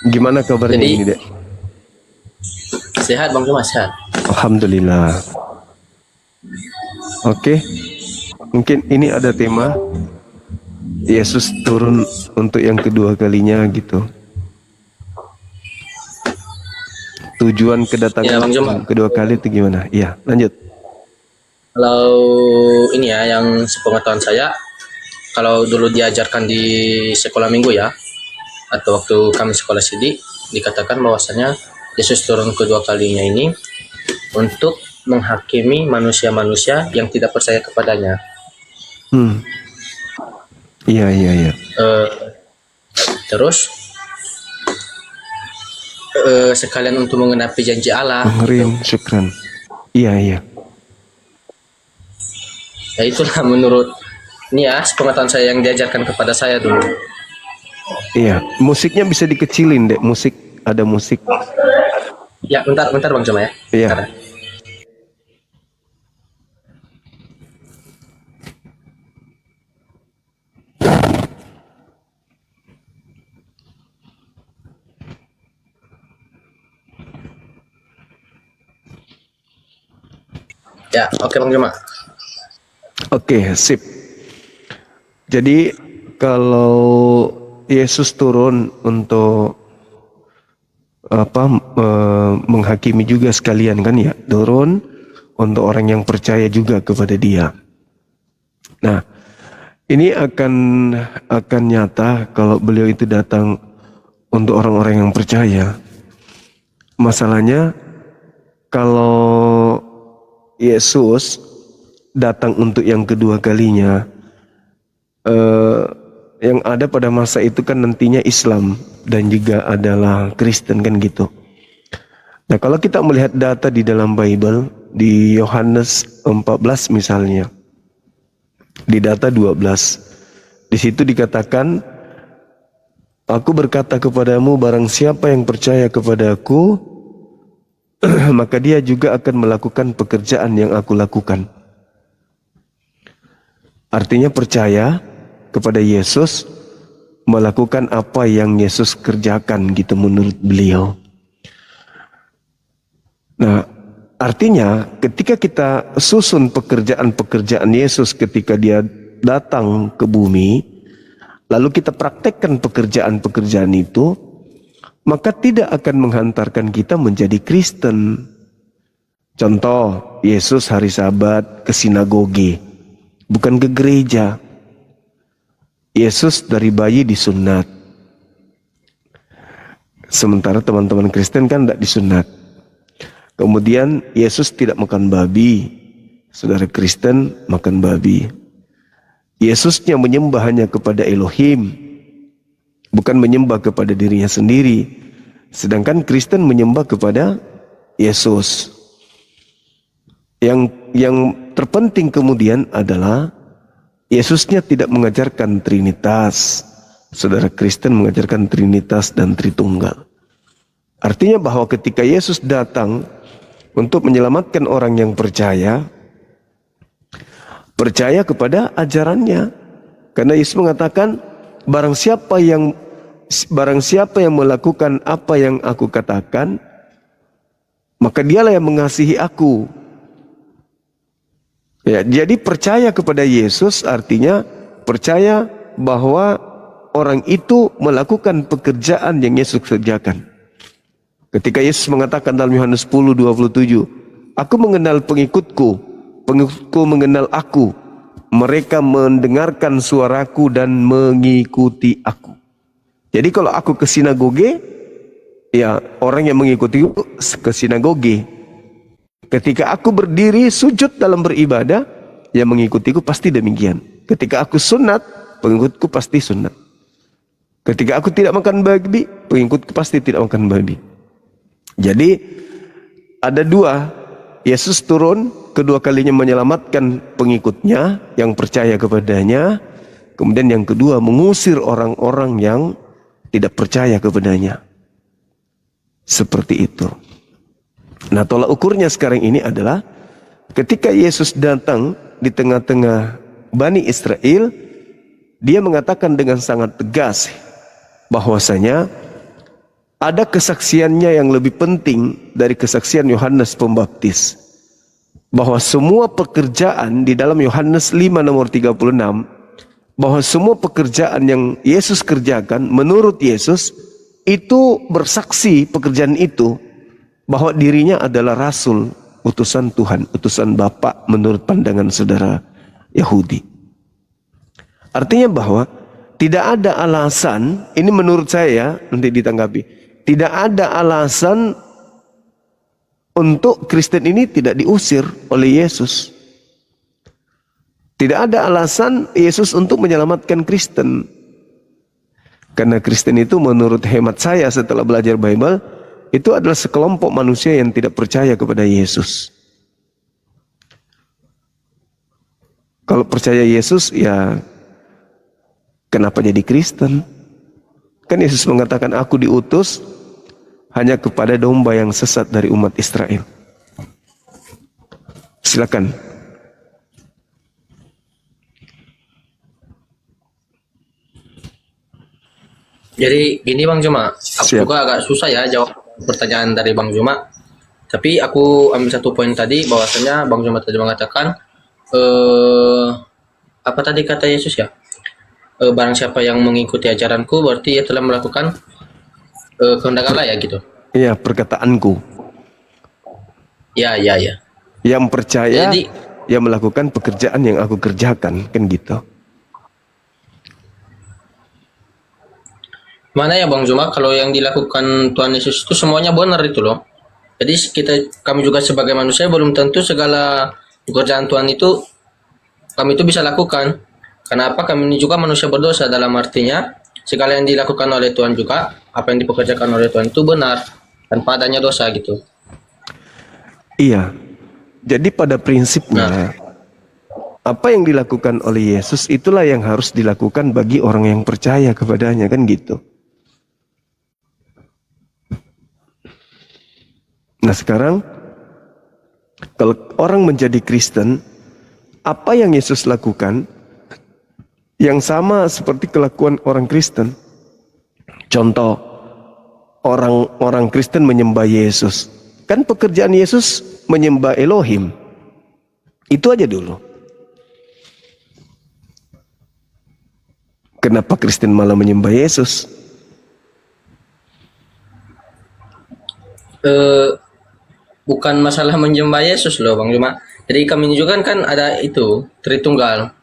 Gimana kabarnya Jadi ini, Dek? sehat Bang Cuma, sehat. Alhamdulillah. Oke, mungkin ini ada tema Yesus turun untuk yang kedua kalinya gitu. Tujuan Ya kedatangan Bang Cuma, yang kedua kali itu gimana? Iya, lanjut. kalau ini ya yang sepengetahuan saya, kalau dulu diajarkan di sekolah minggu ya, atau waktu kami sekolah sidik, dikatakan bahwasanya Yesus turun kedua kalinya ini untuk menghakimi manusia-manusia yang tidak percaya kepadanya. Hmm. Iya, iya, iya. Eh, terus sekalian untuk mengenapi janji Allah gitu. Dengerin, syukran. Iya, iya. Ya itulah menurut ini ya sepengetahuan saya yang diajarkan kepada saya dulu. Iya, musiknya bisa dikecilin, Dek. Musik, ada musik. Ya bentar bentar Bang Cuma ya. Iya. Bentar. Ya, oke Bang Cuma. Oke, sip. Jadi kalau Yesus turun untuk menghakimi juga sekalian kan ya, turun untuk orang yang percaya juga kepada Dia. Nah, ini akan nyata kalau beliau itu datang untuk orang-orang yang percaya. Masalahnya kalau Yesus datang untuk yang kedua kalinya, yang ada pada masa itu kan nantinya Islam dan juga adalah Kristen kan gitu. Nah, kalau kita melihat data di dalam Bible di Yohanes 14 misalnya, di data 12, di situ dikatakan, aku berkata kepadamu, barang siapa yang percaya kepadaku, maka dia juga akan melakukan pekerjaan yang aku lakukan. Artinya percaya kepada Yesus, melakukan apa yang Yesus kerjakan gitu menurut beliau. Nah, artinya ketika kita susun pekerjaan-pekerjaan Yesus ketika dia datang ke bumi, lalu kita praktekkan pekerjaan-pekerjaan itu, maka tidak akan menghantarkan kita menjadi Kristen. Contoh, Yesus hari Sabat ke sinagoge, bukan ke gereja. Yesus dari bayi disunat. Sementara teman-teman Kristen kan tidak disunat. Kemudian Yesus tidak makan babi. Saudara Kristen makan babi. Yesusnya menyembah hanya kepada Elohim, bukan menyembah kepada dirinya sendiri. Sedangkan Kristen menyembah kepada Yesus. Yang terpenting kemudian adalah Yesusnya tidak mengajarkan Trinitas. Saudara Kristen mengajarkan Trinitas dan Tritunggal. Artinya bahwa ketika Yesus datang untuk menyelamatkan orang yang percaya kepada ajarannya. Karena Yesus mengatakan, barang siapa yang melakukan apa yang aku katakan, maka dialah yang mengasihi aku. Ya, jadi percaya kepada Yesus artinya percaya bahwa orang itu melakukan pekerjaan yang Yesus kerjakan. Ketika Yesus mengatakan dalam Yohanes 10:27, aku mengenal pengikutku, pengikutku mengenal aku, mereka mendengarkan suaraku dan mengikuti aku. Jadi kalau aku ke sinagoge, ya orang yang mengikuti ke sinagoge. Ketika aku berdiri sujud dalam beribadah, yang mengikutiku pasti demikian. Ketika aku sunat, pengikutku pasti sunat. Ketika aku tidak makan babi, pengikutku pasti tidak makan babi. Jadi ada dua, Yesus turun kedua kalinya menyelamatkan pengikutnya yang percaya kepadanya. Kemudian yang kedua mengusir orang-orang yang tidak percaya kepadanya. Seperti itu. Nah, tolak ukurnya sekarang ini adalah ketika Yesus datang di tengah-tengah Bani Israel, dia mengatakan dengan sangat tegas bahwasanya ada kesaksiannya yang lebih penting dari kesaksian Yohanes Pembaptis. Bahwa semua pekerjaan di dalam Yohanes 5 nomor 36, bahwa semua pekerjaan yang Yesus kerjakan menurut Yesus itu bersaksi pekerjaan itu bahwa dirinya adalah rasul, utusan Tuhan, utusan Bapa menurut pandangan saudara Yahudi. Artinya bahwa tidak ada alasan, ini menurut saya nanti ditanggapi, tidak ada alasan untuk Kristen ini tidak diusir oleh Yesus. Tidak ada alasan Yesus untuk menyelamatkan Kristen. Karena Kristen itu menurut hemat saya setelah belajar Bible, itu adalah sekelompok manusia yang tidak percaya kepada Yesus. Kalau percaya Yesus, ya kenapa jadi Kristen? Kan Yesus mengatakan, aku diutus hanya kepada domba yang sesat dari umat Israel. Silakan. Jadi gini Bang Juma, aku Siap. juga agak susah ya jawab pertanyaan dari Bang Juma. Tapi aku ambil satu poin tadi bahwasanya Bang Juma tadi mengatakan apa tadi kata Yesus ya? Barang siapa yang mengikuti ajaranku berarti ia telah melakukan kehendak Allah ya gitu. Iya, perkataanku. Ya. Yang percaya, Jadi yang melakukan pekerjaan yang aku kerjakan, kan gitu. mana ya Bang Juma kalau yang dilakukan Tuhan Yesus itu semuanya benar itu loh. Jadi kami juga sebagai manusia belum tentu segala pekerjaan Tuhan itu kami itu bisa lakukan. Kenapa? Kami ini juga manusia berdosa, dalam artinya segala yang dilakukan oleh Tuhan juga, apa yang dipekerjakan oleh Tuhan itu benar tanpa adanya dosa gitu. Iya. Jadi pada prinsipnya, apa yang dilakukan oleh Yesus itulah yang harus dilakukan bagi orang yang percaya kepadanya, kan gitu. Nah sekarang, kalau orang menjadi Kristen, apa yang Yesus lakukan yang sama seperti kelakuan orang Kristen. Contoh, orang Kristen menyembah Yesus. Kan pekerjaan Yesus menyembah Elohim. Itu aja dulu. Kenapa Kristen malah menyembah Yesus? Bukan masalah menyembah Yesus loh Bang Juma. Jadi kami juga kan ada itu Tritunggal.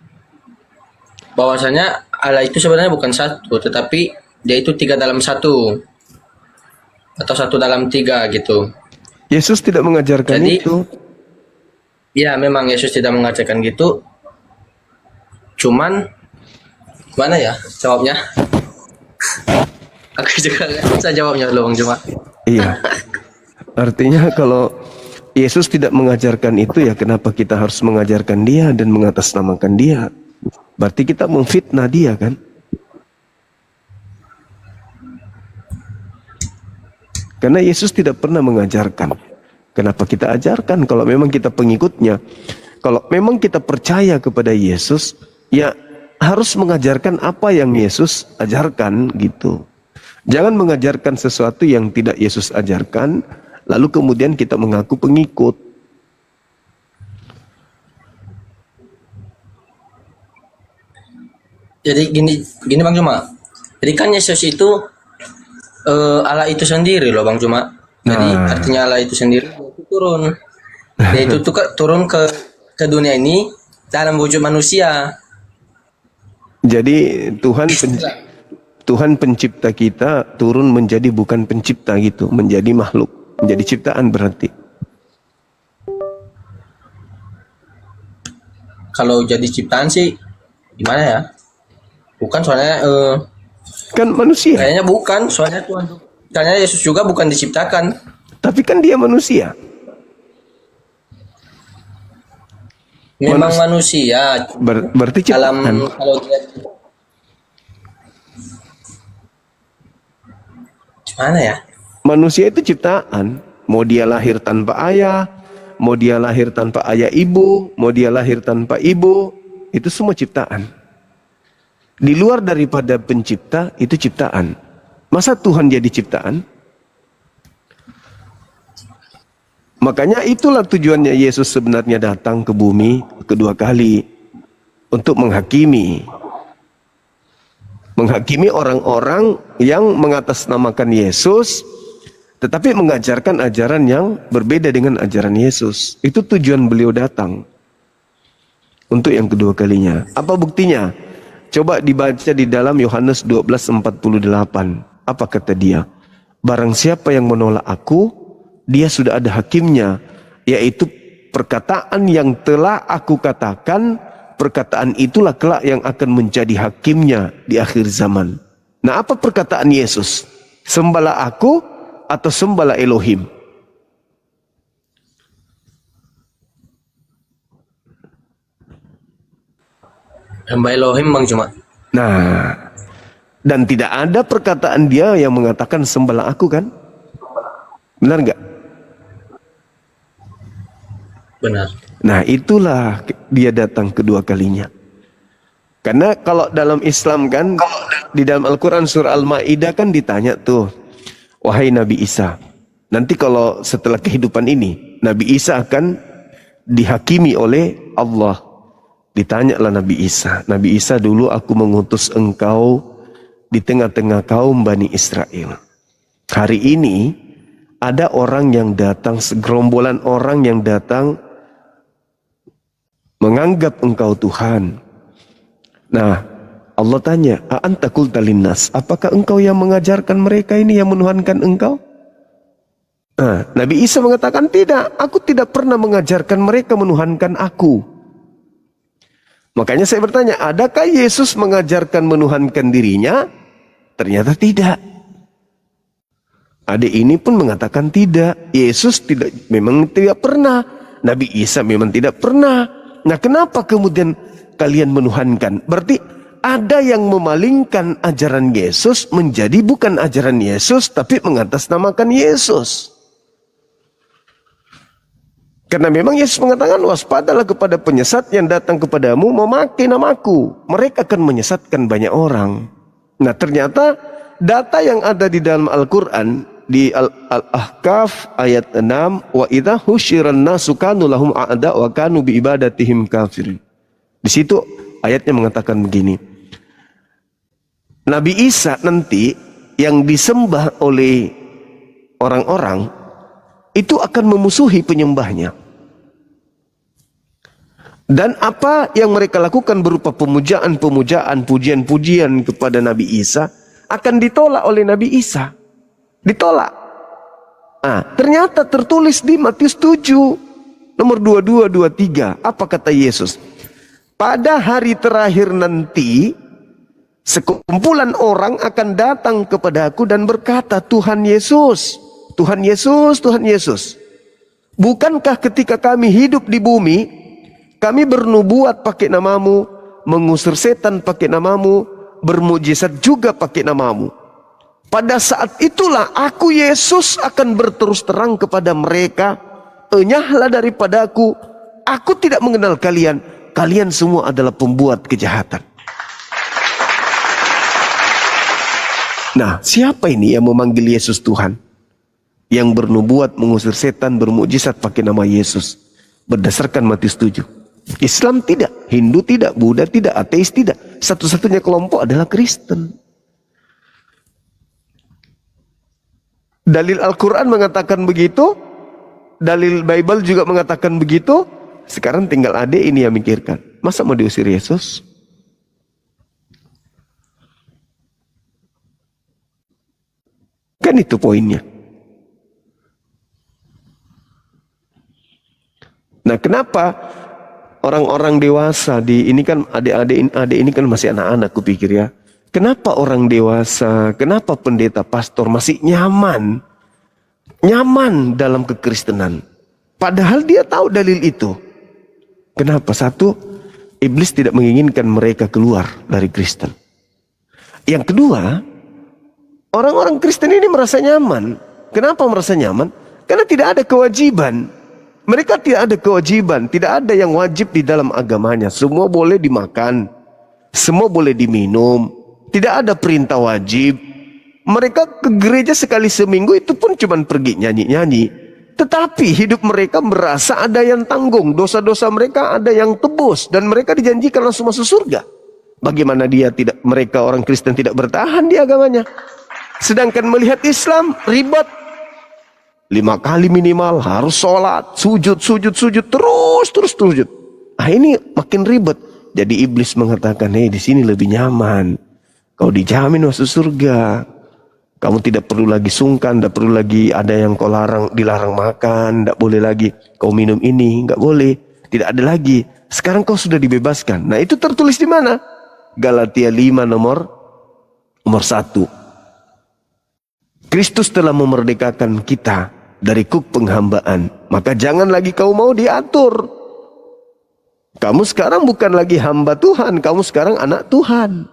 Bahwasanya Allah itu sebenarnya bukan satu, tetapi dia itu 3 dalam 1 atau 1 dalam 3 gitu. Yesus tidak mengajarkan Jadi, itu. Ya memang Yesus tidak mengajarkan gitu. Cuman mana ya jawabnya? Aku juga nggak bisa jawabnya loh Bang Juma. Iya. Artinya kalau Yesus tidak mengajarkan itu, ya kenapa kita harus mengajarkan dia dan mengatasnamakan dia? Berarti kita memfitnah dia, kan? Karena Yesus tidak pernah mengajarkan. Kenapa kita ajarkan kalau memang kita pengikutnya? Kalau memang kita percaya kepada Yesus, ya harus mengajarkan apa yang Yesus ajarkan gitu. Jangan mengajarkan sesuatu yang tidak Yesus ajarkan, lalu kemudian kita mengaku pengikut. Jadi gini Bang Juma. Jadi kan Yesus itu Allah itu sendiri loh Bang Juma. Jadi artinya Allah itu sendiri dia itu turun. Dia itu tuh turun ke dunia ini dalam wujud manusia. Jadi Tuhan pencipta kita turun menjadi bukan pencipta gitu, menjadi makhluk, menjadi ciptaan berarti. Kalau jadi ciptaan sih gimana ya? Bukan soalnya Kan manusia. kayaknya bukan soalnya Tuhan. Kayaknya Yesus juga bukan diciptakan. Tapi kan dia manusia. Memang manusia. Berarti Dalam ciptaan. kalau dia mana ya? Manusia itu ciptaan. Mau dia lahir tanpa ayah, mau dia lahir tanpa ayah ibu, mau dia lahir tanpa ibu, itu semua ciptaan. Di luar daripada pencipta itu ciptaan. Masa Tuhan jadi ciptaan? Makanya itulah tujuannya Yesus sebenarnya datang ke bumi kedua kali, untuk menghakimi orang-orang yang mengatasnamakan Yesus tetapi mengajarkan ajaran yang berbeda dengan ajaran Yesus. Itu tujuan beliau datang untuk yang kedua kalinya. Apa buktinya? Coba dibaca di dalam Yohanes 12:48. Apa kata dia? Barang siapa yang menolak aku, dia sudah ada hakimnya, yaitu perkataan yang telah aku katakan, perkataan itulah kelak yang akan menjadi hakimnya di akhir zaman. Nah, apa perkataan Yesus? Sembahlah aku atau sembahlah Elohim? Hamba Elohim Bang cuma. Nah, dan tidak ada perkataan dia yang mengatakan sembahlah aku, kan? Benar nggak? Benar. Nah, itulah dia datang kedua kalinya. Karena kalau dalam Islam kan, di dalam Al-Quran surah Al-Ma'idah kan ditanya tuh, wahai Nabi Isa, nanti kalau setelah kehidupan ini, Nabi Isa akan dihakimi oleh Allah. Ditanyalah Nabi Isa, Nabi Isa, dulu aku mengutus engkau di tengah-tengah kaum Bani Israel. Hari ini ada orang yang datang, segerombolan orang yang datang menganggap engkau Tuhan. Nah, Allah tanya, a'anta qulta linnas, apakah engkau yang mengajarkan mereka ini, yang menuhankan engkau? Nah, Nabi Isa mengatakan, tidak, aku tidak pernah mengajarkan mereka menuhankan aku. Makanya saya bertanya, adakah Yesus mengajarkan menuhankan dirinya? Ternyata tidak. Adik ini pun mengatakan tidak. Yesus memang tidak pernah. Nabi Isa memang tidak pernah. Nah, kenapa kemudian kalian menuhankan? Berarti ada yang memalingkan ajaran Yesus menjadi bukan ajaran Yesus, tapi mengatasnamakan Yesus. Karena memang Yesus mengatakan, waspadalah kepada penyesat yang datang kepadamu memakai namaku. Mereka akan menyesatkan banyak orang. Nah, ternyata data yang ada di dalam Al-Quran, di Al-Ahqaf ayat 6, wa idza husyiran nasu kanu lahum a'da wa kanu bi ibadatihim kafirin. Di situ ayatnya mengatakan begini. Nabi Isa nanti yang disembah oleh orang-orang itu akan memusuhi penyembahnya. Dan apa yang mereka lakukan berupa pemujaan-pemujaan, pujian-pujian kepada Nabi Isa akan ditolak oleh Nabi Isa. Ditolak. Nah, ternyata tertulis di Matius 7 nomor 22, 23. Apa kata Yesus? Pada hari terakhir nanti, sekumpulan orang akan datang kepadaku dan berkata, Tuhan Yesus, Tuhan Yesus, Tuhan Yesus, bukankah ketika kami hidup di bumi, kami bernubuat pakai namamu, mengusir setan pakai namamu, bermujizat juga pakai namamu. Pada saat itulah aku Yesus akan berterus terang kepada mereka, enyahlah daripadaku, aku tidak mengenal kalian, kalian semua adalah pembuat kejahatan. Nah, siapa ini yang memanggil Yesus Tuhan? Yang bernubuat, mengusir setan, bermujizat pakai nama Yesus. Berdasarkan Matius 7. Islam tidak, Hindu tidak, Buddha tidak, ateis tidak. Satu-satunya kelompok adalah Kristen. Dalil Al-Quran mengatakan begitu. Dalil Bible juga mengatakan begitu. Sekarang tinggal adik ini yang mikirkan. Masa mau diusir Yesus? Kan itu poinnya. Nah, kenapa orang-orang dewasa ini kan adik ini kan masih anak-anak, kupikir ya. Kenapa orang dewasa, kenapa pendeta pastor masih nyaman dalam kekristenan? Padahal dia tahu dalil itu. Kenapa? Satu, iblis tidak menginginkan mereka keluar dari Kristen. Yang kedua, orang-orang Kristen ini merasa nyaman. Kenapa merasa nyaman? Karena tidak ada kewajiban. Mereka tidak ada kewajiban, tidak ada yang wajib di dalam agamanya. Semua boleh dimakan, semua boleh diminum, tidak ada perintah wajib. Mereka ke gereja sekali seminggu itu pun cuma pergi nyanyi-nyanyi. Tetapi hidup mereka merasa ada yang tanggung, dosa-dosa mereka ada yang tebus, dan mereka dijanjikan langsung masuk surga. Bagaimana mereka orang Kristen tidak bertahan di agamanya? Sedangkan melihat Islam ribet, 5 kali minimal harus sholat, sujud, terus sujud. Ini makin ribet. Jadi iblis mengatakan, di sini lebih nyaman. Kau dijamin masuk surga. Kamu tidak perlu lagi sungkan, tidak perlu lagi ada yang kau dilarang makan, tidak boleh lagi kau minum ini, nggak boleh, tidak ada lagi. Sekarang kau sudah dibebaskan. Nah, itu tertulis di mana? Galatia 5 nomor 1. Kristus telah memerdekakan kita dari kuk penghambaan. Maka jangan lagi kau mau diatur. Kamu sekarang bukan lagi hamba Tuhan, kamu sekarang anak Tuhan.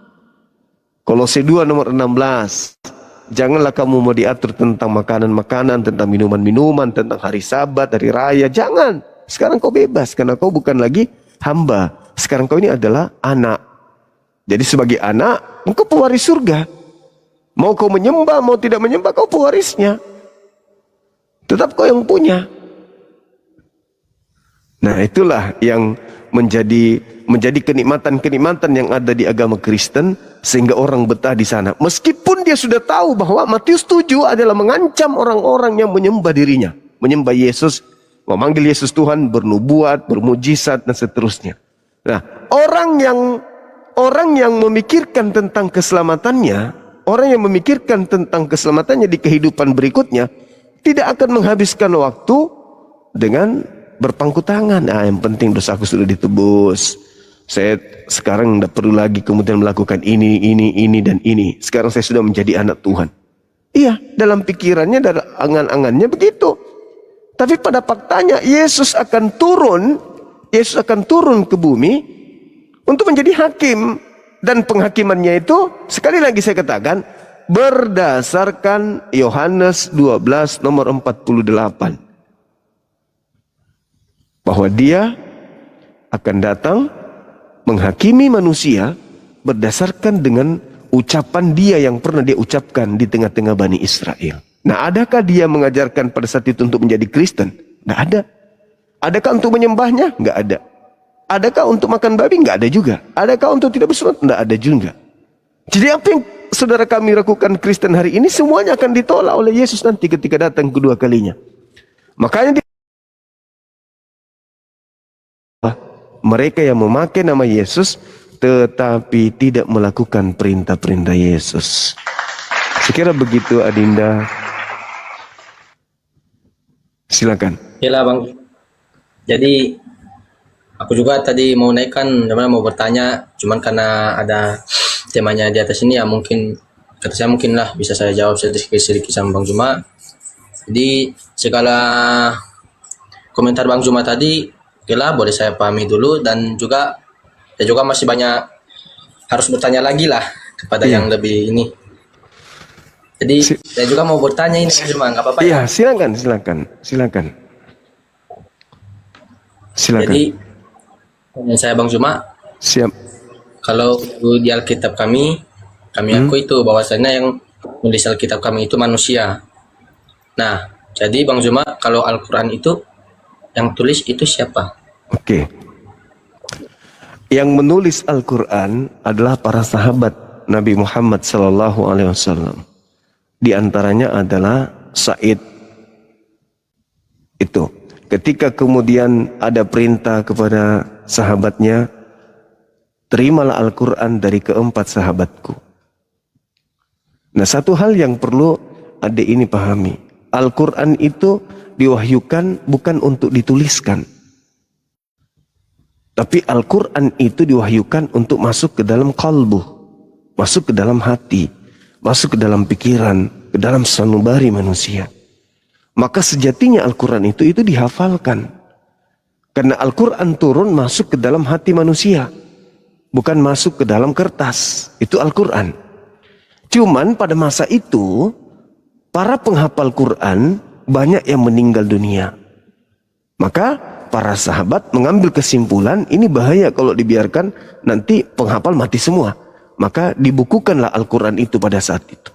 Kolose 2 nomor 16. Janganlah kamu mau diatur tentang makanan-makanan, tentang minuman-minuman, tentang hari Sabat, hari raya. Jangan. Sekarang kau bebas karena kau bukan lagi hamba. Sekarang kau ini adalah anak. Jadi sebagai anak, engkau pewaris surga. Mau kau menyembah, mau tidak menyembah, kau pewarisnya. Tetap kau yang punya. Nah, itulah yang menjadi kenikmatan-kenikmatan yang ada di agama Kristen, sehingga orang betah di sana. Meskipun dia sudah tahu bahwa Matius 7 adalah mengancam orang-orang yang menyembah dirinya, menyembah Yesus, memanggil Yesus Tuhan, bernubuat, bermujizat, dan seterusnya. Nah, orang yang memikirkan tentang keselamatannya, orang yang memikirkan tentang keselamatannya di kehidupan berikutnya, tidak akan menghabiskan waktu dengan berpangku tangan. Yang penting dosaku sudah ditebus. Saya sekarang tidak perlu lagi kemudian melakukan ini, dan ini. Sekarang saya sudah menjadi anak Tuhan. Iya, dalam pikirannya, dalam angan-angannya begitu. Tapi pada faktanya Yesus akan turun ke bumi untuk menjadi hakim. Dan penghakimannya itu, sekali lagi saya katakan, berdasarkan Yohanes 12 nomor 48. Bahwa dia akan datang menghakimi manusia berdasarkan dengan ucapan dia yang pernah dia ucapkan di tengah-tengah Bani Israel. Nah, adakah dia mengajarkan pada saat itu untuk menjadi Kristen? Nggak ada. Adakah untuk menyembahnya? Nggak ada. Adakah untuk makan babi? Nggak ada juga. Adakah untuk tidak bersunat? Nggak ada juga. Jadi apa yang saudara kami lakukan Kristen hari ini, semuanya akan ditolak oleh Yesus nanti ketika datang kedua kalinya. Makanya mereka yang memakai nama Yesus tetapi tidak melakukan perintah-perintah Yesus. Sekira begitu, Adinda. Silakan. Yalah Bang. Jadi aku juga tadi mau naikkan, mau bertanya, cuman karena ada temanya di atas ini ya, mungkin kata saya mungkin lah bisa saya jawab sedikit sama Bang Juma. Jadi segala komentar Bang Juma tadi, oke lah, boleh saya pahami dulu, dan juga saya juga masih banyak harus bertanya lagi lah kepada yang lebih ini. Jadi saya juga mau bertanya ini Bang Juma, nggak apa-apa? Iya, silakan. Jadi saya Bang Juma, siap. Kalau di Alkitab kami aku itu bahwasanya yang menulis Alkitab kami itu manusia. Nah, jadi Bang Juma, kalau Al-Quran itu yang tulis itu siapa? Oke. Yang menulis Al-Quran adalah para sahabat Nabi Muhammad SAW. Di antaranya adalah Sa'id. Itu. Ketika kemudian ada perintah kepada sahabatnya, terimalah Al-Quran dari keempat sahabatku. Nah, satu hal yang perlu adik ini pahami. Al-Quran itu diwahyukan bukan untuk dituliskan. Tapi Al-Quran itu diwahyukan untuk masuk ke dalam kalbu, masuk ke dalam hati, masuk ke dalam pikiran, ke dalam sanubari manusia. Maka sejatinya Al-Quran itu dihafalkan. Karena Al-Quran turun masuk ke dalam hati manusia, bukan masuk ke dalam kertas. Itu Al-Quran. Cuman pada masa itu, para penghafal Quran banyak yang meninggal dunia. Maka para sahabat mengambil kesimpulan, ini bahaya kalau dibiarkan, nanti penghafal mati semua. Maka dibukukanlah Al-Quran itu pada saat itu.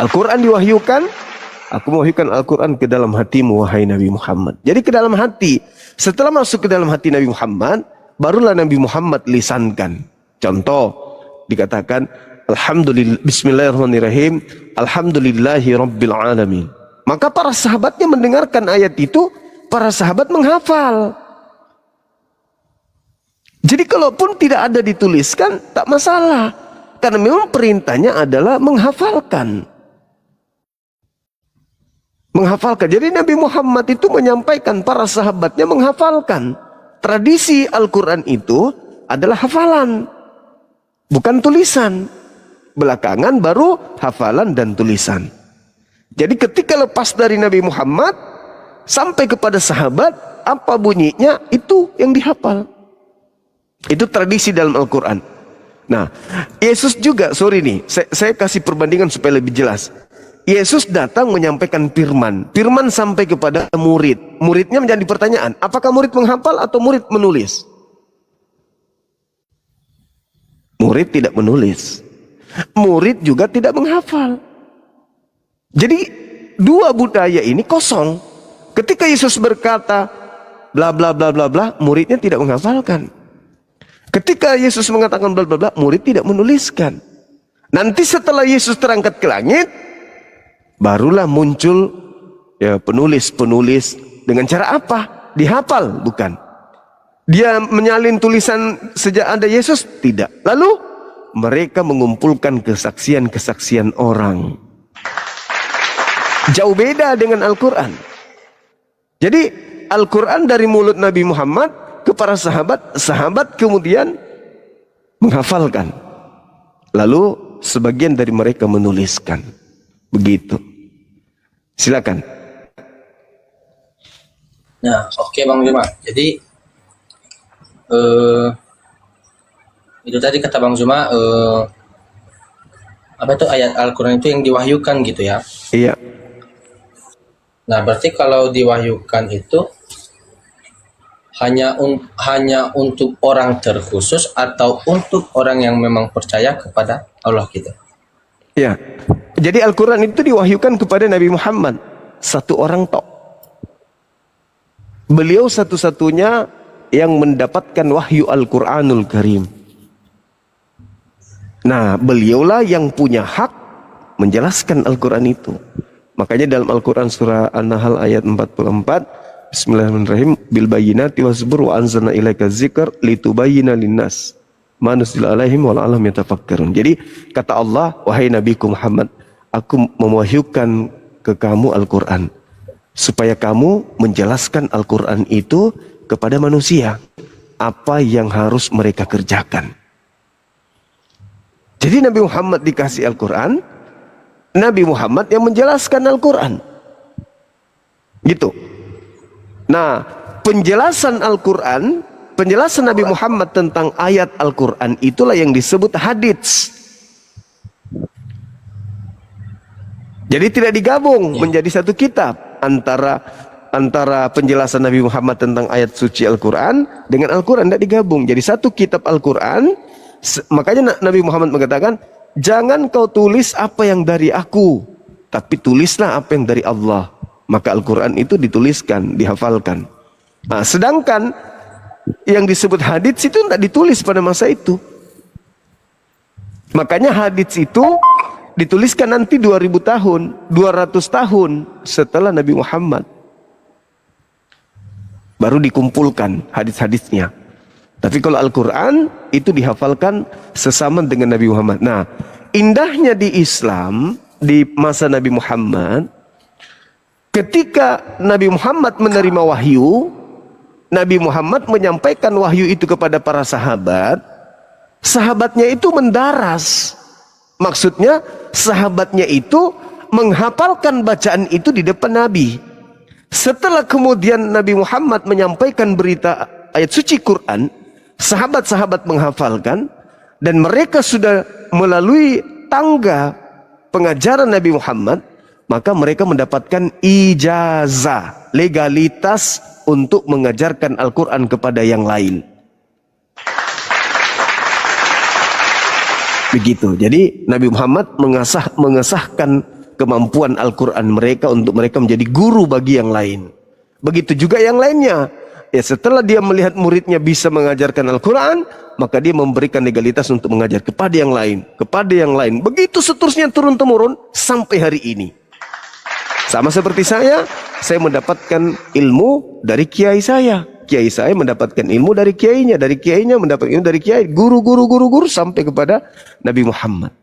Al-Quran diwahyukan Aku mewahyukan Al-Quran ke dalam hatimu, wahai Nabi Muhammad. Jadi ke dalam hati. Setelah masuk ke dalam hati Nabi Muhammad, barulah Nabi Muhammad lisankan. Contoh, dikatakan, Alhamdulillah, Bismillahirrahmanirrahim, Alhamdulillahi Rabbil Alamin. Maka para sahabatnya mendengarkan ayat itu, para sahabat menghafal. Jadi kalaupun tidak ada dituliskan, tak masalah. Karena memang perintahnya adalah menghafalkan. Menghafalkan. Jadi Nabi Muhammad itu menyampaikan, para sahabatnya menghafalkan. Tradisi Al-Quran itu adalah hafalan, bukan tulisan. Belakangan baru hafalan dan tulisan. Jadi ketika lepas dari Nabi Muhammad sampai kepada sahabat, apa bunyinya itu yang dihafal. Itu tradisi dalam Al-Quran. Nah, Yesus juga, sorry nih, saya kasih perbandingan supaya lebih jelas. Yesus datang menyampaikan firman. Firman sampai kepada murid. Muridnya menjadi pertanyaan, apakah murid menghafal atau murid menulis? Murid tidak menulis. Murid juga tidak menghafal. Jadi dua budaya ini kosong. Ketika Yesus berkata bla bla bla bla bla, muridnya tidak menghafalkan. Ketika Yesus mengatakan bla bla bla, murid tidak menuliskan. Nanti setelah Yesus terangkat ke langit, barulah muncul ya penulis-penulis. Dengan cara apa? Dihafal, bukan. Dia menyalin tulisan sejak ada Yesus? Tidak. Lalu mereka mengumpulkan kesaksian-kesaksian orang. Jauh beda dengan Al-Quran. Jadi Al-Quran dari mulut Nabi Muhammad ke para sahabat, sahabat kemudian menghafalkan. Lalu sebagian dari mereka menuliskan. Begitu. Silakan. Nah, oke Bang Zuma. Jadi itu tadi kata Bang Zuma, apa itu ayat Al-Quran itu yang diwahyukan gitu ya? Iya. Nah, berarti kalau diwahyukan itu hanya untuk orang terkhusus atau untuk orang yang memang percaya kepada Allah gitu? Iya. Jadi Al-Quran itu diwahyukan kepada Nabi Muhammad. Satu orang tok. Beliau satu-satunya yang mendapatkan wahyu Al-Quranul Karim. Nah, beliaulah yang punya hak menjelaskan Al-Quran itu. Makanya dalam Al-Quran surah An-Nahl ayat 44, Bismillahirrahmanirrahim, bil bayyinati wazbur wa anzalna ilaika dzikr litubayyina linnas ma nuzila alaihim wa la'allahum yatafakkarun. Jadi kata Allah, wahai Nabiku Muhammad, aku mewahyukan ke kamu Al-Quran supaya kamu menjelaskan Al-Quran itu kepada manusia apa yang harus mereka kerjakan. Jadi Nabi Muhammad dikasih Al-Quran, Nabi Muhammad yang menjelaskan Al-Quran. Gitu. Nah, penjelasan Al-Quran, penjelasan Nabi Muhammad tentang ayat Al-Quran itulah yang disebut hadits. Jadi tidak digabung menjadi satu kitab antara penjelasan Nabi Muhammad tentang ayat suci Al-Quran dengan Al-Quran, tidak digabung. Jadi satu kitab Al-Quran. Makanya Nabi Muhammad mengatakan, jangan kau tulis apa yang dari aku, tapi tulislah apa yang dari Allah. Maka Al-Quran itu dituliskan, dihafalkan. Nah, sedangkan yang disebut hadits itu tidak ditulis pada masa itu. Makanya hadits itu dituliskan nanti 2000 tahun, 200 tahun setelah Nabi Muhammad. Baru dikumpulkan hadis-hadisnya. Tapi kalau Al-Quran itu dihafalkan sesama dengan Nabi Muhammad. Nah, indahnya di Islam di masa Nabi Muhammad, ketika Nabi Muhammad menerima wahyu, Nabi Muhammad menyampaikan wahyu itu kepada para sahabat. Sahabatnya itu mendaras. Maksudnya sahabatnya itu menghafalkan bacaan itu di depan Nabi. Setelah kemudian Nabi Muhammad menyampaikan berita ayat suci Quran, sahabat-sahabat menghafalkan, dan mereka sudah melalui tangga pengajaran Nabi Muhammad, maka mereka mendapatkan ijazah, legalitas untuk mengajarkan Al-Quran kepada yang lain. Begitu. Jadi Nabi Muhammad mengesahkan kemampuan Al-Quran mereka untuk mereka menjadi guru bagi yang lain. Begitu juga yang lainnya. Ya, setelah dia melihat muridnya bisa mengajarkan Al-Quran, maka dia memberikan legalitas untuk mengajar kepada yang lain, kepada yang lain. Begitu seterusnya turun-temurun sampai hari ini. Sama seperti saya mendapatkan ilmu dari kiai saya. Kiai saya mendapatkan ilmu dari kiainya mendapatkan ilmu dari kiai, guru sampai kepada Nabi Muhammad.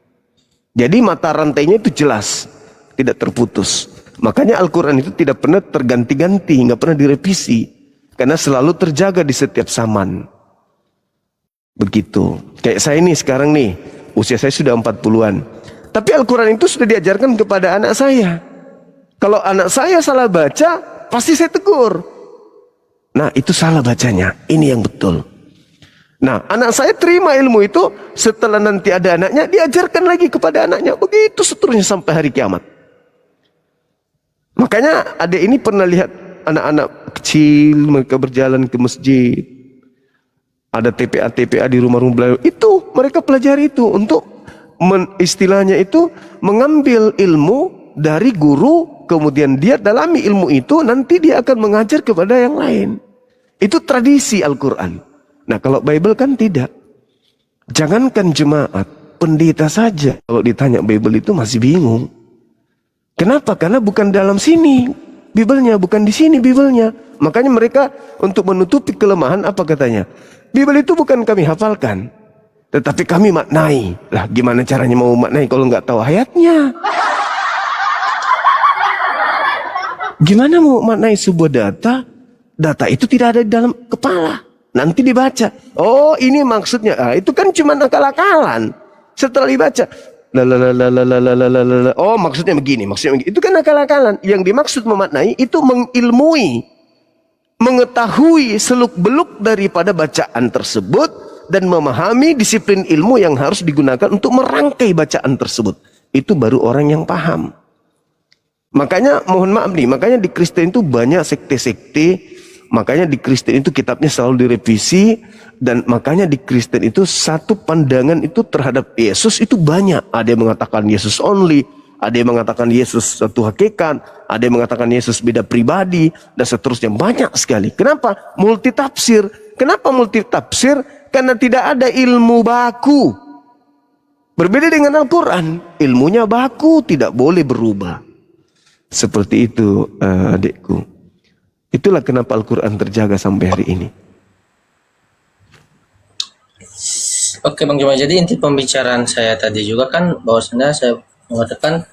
Jadi mata rantainya itu jelas, tidak terputus. Makanya Al-Quran itu tidak pernah terganti-ganti, nggak pernah direvisi, karena selalu terjaga di setiap zaman. Begitu. Kayak saya nih sekarang nih, usia saya sudah 40-an. Tapi Al-Quran itu sudah diajarkan kepada anak saya. Kalau anak saya salah baca, pasti saya tegur. Nah, itu salah bacanya. Ini yang betul. Nah, anak saya terima ilmu itu, setelah nanti ada anaknya, diajarkan lagi kepada anaknya. Begitu seterusnya sampai hari kiamat. Makanya adik ini pernah lihat anak-anak kecil, mereka berjalan ke masjid. Ada TPA-TPA di rumah-rumah beliau. Itu, mereka pelajari itu untuk istilahnya itu mengambil ilmu dari guru, kemudian dia dalami ilmu itu, nanti dia akan mengajar kepada yang lain. Itu tradisi Al-Quran. Nah, kalau Bible kan tidak. Jangankan jemaat, pendeta saja kalau ditanya Bible itu masih bingung. Kenapa? Karena bukan dalam sini Bible-nya, bukan di sini Bible-nya. Makanya mereka untuk menutupi kelemahan apa katanya? Bible itu bukan kami hafalkan, tetapi kami maknai. Lah, gimana caranya mau maknai kalau nggak tahu ayatnya? Gimana mau maknai sebuah data? Data itu tidak ada di dalam kepala. Nanti dibaca. Oh, ini maksudnya. Ah, itu kan cuma akal-akalan. Setelah dibaca, oh, maksudnya begini, maksudnya begini. Itu kan akal-akalan. Yang dimaksud memaknai itu mengilmui, mengetahui seluk-beluk daripada bacaan tersebut dan memahami disiplin ilmu yang harus digunakan untuk merangkai bacaan tersebut. Itu baru orang yang paham. Makanya mohon maaf nih, makanya di Kristen itu banyak sekte-sekte. Makanya di Kristen itu kitabnya selalu direvisi, dan makanya di Kristen itu satu pandangan itu terhadap Yesus itu banyak. Ada yang mengatakan Yesus only, ada yang mengatakan Yesus satu hakikat, ada yang mengatakan Yesus beda pribadi, dan seterusnya. Banyak sekali. Kenapa? Multitafsir. Kenapa multitafsir? Karena tidak ada ilmu baku. Berbeda dengan Al-Quran, ilmunya baku, tidak boleh berubah. Seperti itu adikku. Itulah kenapa Al-Quran terjaga sampai hari ini. Oke Bang Juma, jadi inti pembicaraan saya tadi juga kan bahwasanya saya mengatakan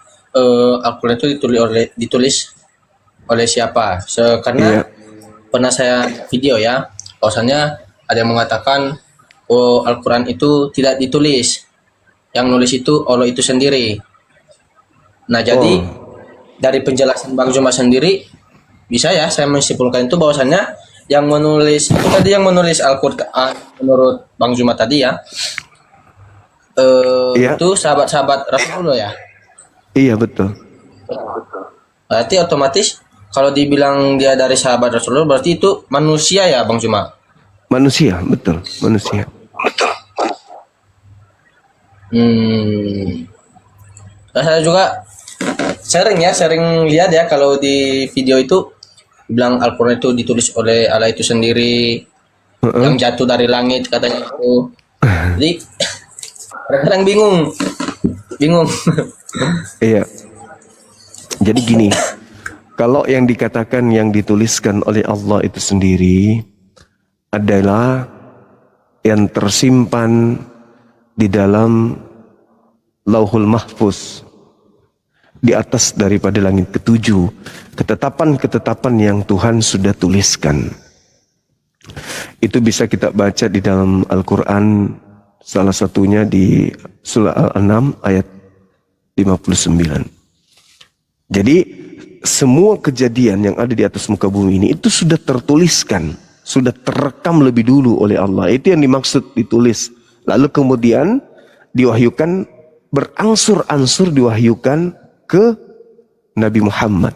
Al-Quran itu ditulis oleh siapa? Karena pernah saya video ya, bahwasanya ada yang mengatakan Al-Quran itu tidak ditulis, yang nulis itu Allah itu sendiri. Nah jadi dari penjelasan Bang Juma sendiri, bisa ya saya menyimpulkan itu bahwasannya yang menulis itu tadi, yang menulis Al-Quran menurut Bang Juma tadi ya, itu sahabat-sahabat Rasulullah ya. Iya betul. Berarti otomatis kalau dibilang dia dari sahabat Rasulullah berarti itu manusia ya Bang Juma. Manusia, betul, manusia. Nah, saya juga sering lihat ya kalau di video itu bilang Al-Quran itu ditulis oleh Allah itu sendiri, yang jatuh dari langit katanya itu. Jadi kadang-kadang bingung. Iya. Jadi gini, kalau yang dikatakan yang dituliskan oleh Allah itu sendiri adalah yang tersimpan di dalam Lauhul Mahfuz, di atas daripada langit ketujuh, ketetapan-ketetapan yang Tuhan sudah tuliskan. Itu bisa kita baca di dalam Al-Quran, salah satunya di surah Al-An'am ayat 59. Jadi semua kejadian yang ada di atas muka bumi ini itu sudah tertuliskan, sudah terekam lebih dulu oleh Allah. Itu yang dimaksud ditulis. Lalu kemudian diwahyukan, berangsur-angsur diwahyukan ke Nabi Muhammad.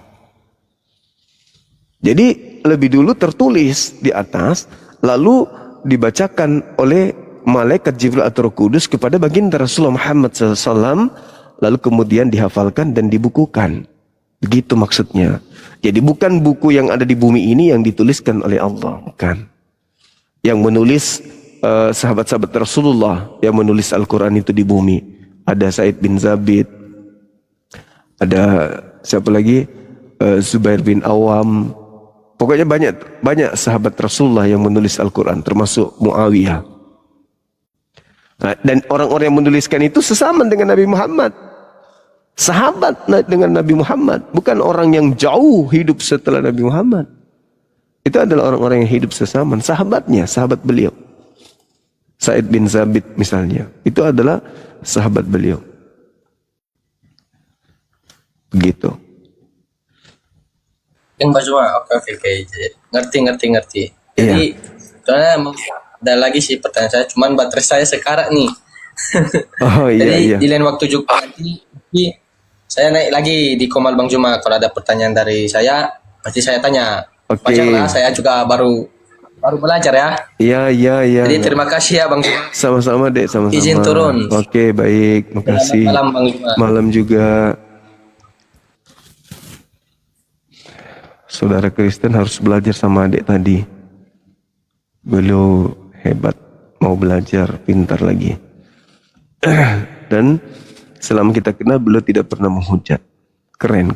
Jadi lebih dulu tertulis di atas, lalu dibacakan oleh malaikat Jibril atau Roh Kudus kepada baginda Rasulullah Muhammad SAW, lalu kemudian dihafalkan dan dibukukan. Begitu maksudnya. Jadi bukan buku yang ada di bumi ini yang dituliskan oleh Allah, bukan. Yang menulis sahabat-sahabat Rasulullah yang menulis Al-Quran itu di bumi. Ada Said bin Zabid, ada siapa lagi? Zubair bin Awam. Pokoknya banyak sahabat Rasulullah yang menulis Al-Quran, termasuk Muawiyah. Nah, dan orang-orang yang menuliskan itu sesama dengan Nabi Muhammad. Sahabat dengan Nabi Muhammad. Bukan orang yang jauh hidup setelah Nabi Muhammad. Itu adalah orang-orang yang hidup sesama. Sahabatnya, sahabat beliau. Said bin Zabid misalnya. Itu adalah sahabat beliau. Begitu. Yang baju oke. Ngerti. Jadi soalnya ada lagi sih pertanyaan saya, cuman baterai saya sekarang nih. Oh iya, Jadi iya. di lain waktu juga nanti saya naik lagi di Komal Bang Juma. Kalau ada pertanyaan dari saya, pasti saya tanya. Oke. Wajarlah, saya juga baru belajar ya. Iya. Jadi terima kasih ya Bang Juma. Sama-sama dek, sama-sama. Izin turun. Oke, baik. Makasih. Selamat malam Bang Juma. Malam juga. Saudara Kristen harus belajar sama adik tadi. Beliau hebat, mau belajar, pintar lagi. Dan selama kita kenal, beliau tidak pernah menghujat. Keren.